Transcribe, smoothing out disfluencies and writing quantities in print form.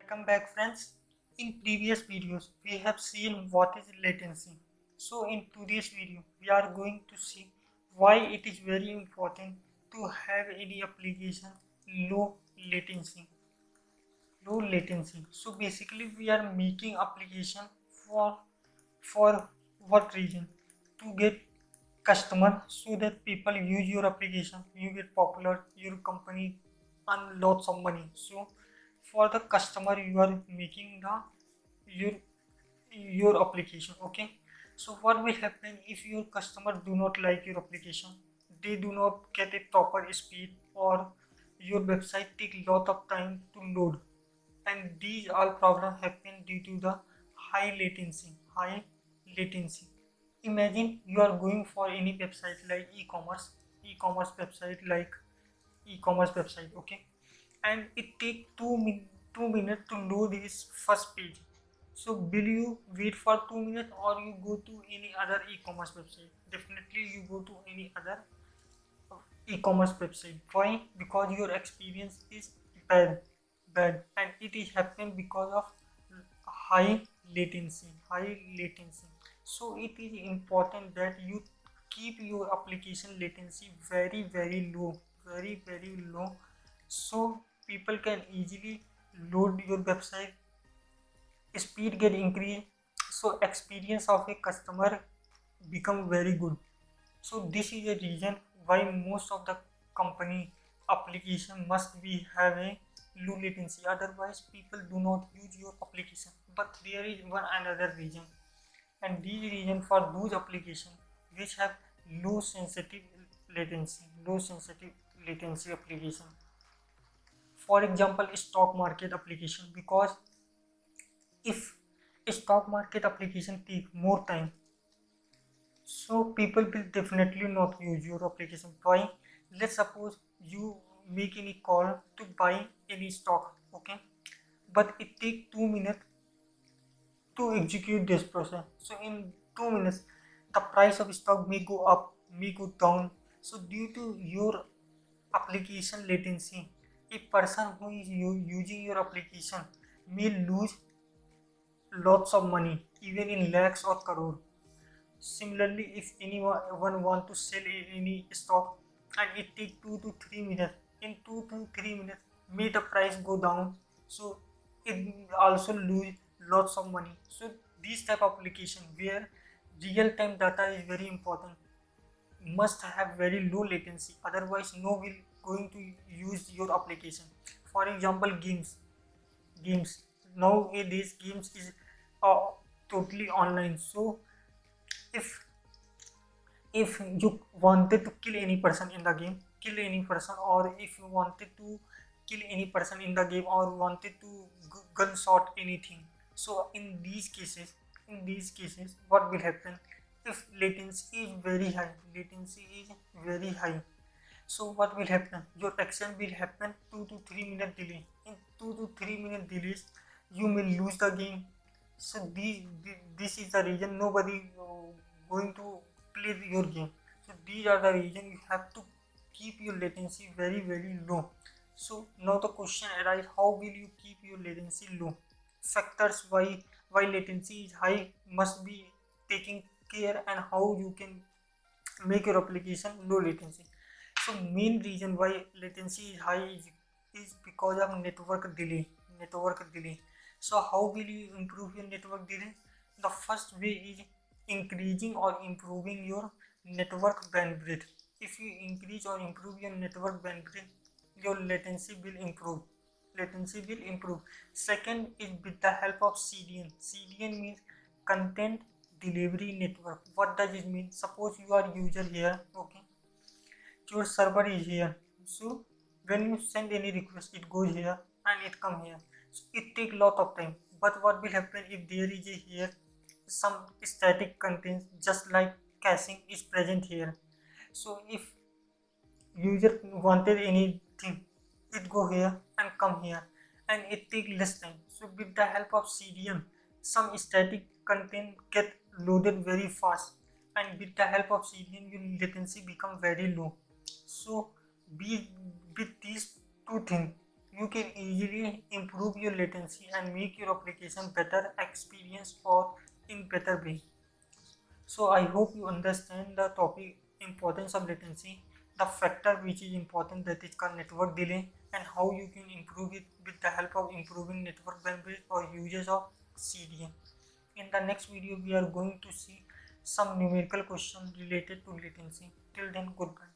Welcome back friends. In previous videos we have seen what is latency. So in today's video we are going to see why it is very important to have any application low latency. Low latency. So basically we are making application for for what reason? To get customer so that people use your application, you get popular, your company earn lots of money. So for the customer you are making the your your application. Okay, so what will happen if your customer do not like your application, they do not get a proper speed, or your website take lot of time to load, and these all problems happen due to the high latency. Imagine you are going for any website like e-commerce website like e-commerce website. Okay, and it take 2 minutes to load this first page. So will you wait for 2 minutes or you go to any other e-commerce website? Definitely you go to any other e-commerce website. Why? Because your experience is bad, and it is happening because of high high latency. So it is important that you keep your application latency very low, so people can easily load your website, speed get increased, so experience of a customer become very good. So this is a reason why most of the company application must be have a low latency. Otherwise, people do not use your application. But there is one another reason, and this reason for those application which have low sensitive low sensitive latency application. For example, stock market application, because if a stock market application take more time, so people will definitely not use your application. Why? Let's suppose you make any call to buy any stock. Okay, but it take 2 minutes to execute this process. So in 2 minutes the price of stock may go up, may go down. So due to your application latency, a person who is using your application may lose lots of money, even in lakhs or crore. Similarly, if anyone want to sell any stock and it take 2 to 3 minutes, in 2 to 3 minutes may the price go down, so it also lose lots of money. So this type of application where real time data is very important must have very low latency. Otherwise, no will going to use your application. For example, games nowadays games is uh, totally online. So if if you wanted to kill any person in the game, kill any person, or if you wanted to kill any person in the game, or wanted to gunshot anything, so in these cases what will happen? If latency is very high, so what will happen? Your action will happen 2 to 3 minute delay. In 2 to 3 minute delays you may lose the game. So this is the reason nobody going to play your game. So these are the reason you have to keep your latency very low. So now the question arises, how will you keep your latency low? Factors why latency is high must be taken care, and how you can make your application low latency. So main reason why latency is high is because of network delay. So how will you improve your network delay? The first way is increasing or improving your network bandwidth. If you increase or improve your network bandwidth, your latency will improve. Second is with the help of CDN means content delivery network. What does it mean? Suppose you are user here. Okay, your server is here. So when you send any request, it goes here and it come here. So it take lot of time. But what will happen if there is a here some static content, just like caching is present here? So if user wanted anything, it go here and come here, and it take less time. So with the help of CDN, some static content get loaded very fast, and with the help of CDN your latency become very low. So be with these two things, you can easily improve your latency and make your application better experience or in better way. So I hope you understand the topic importance of latency, the factor which is important, that is called network delay, and how you can improve it with the help of improving network bandwidth or uses of CDN. In the next video we are going to see some numerical questions related to latency. Till then, goodbye.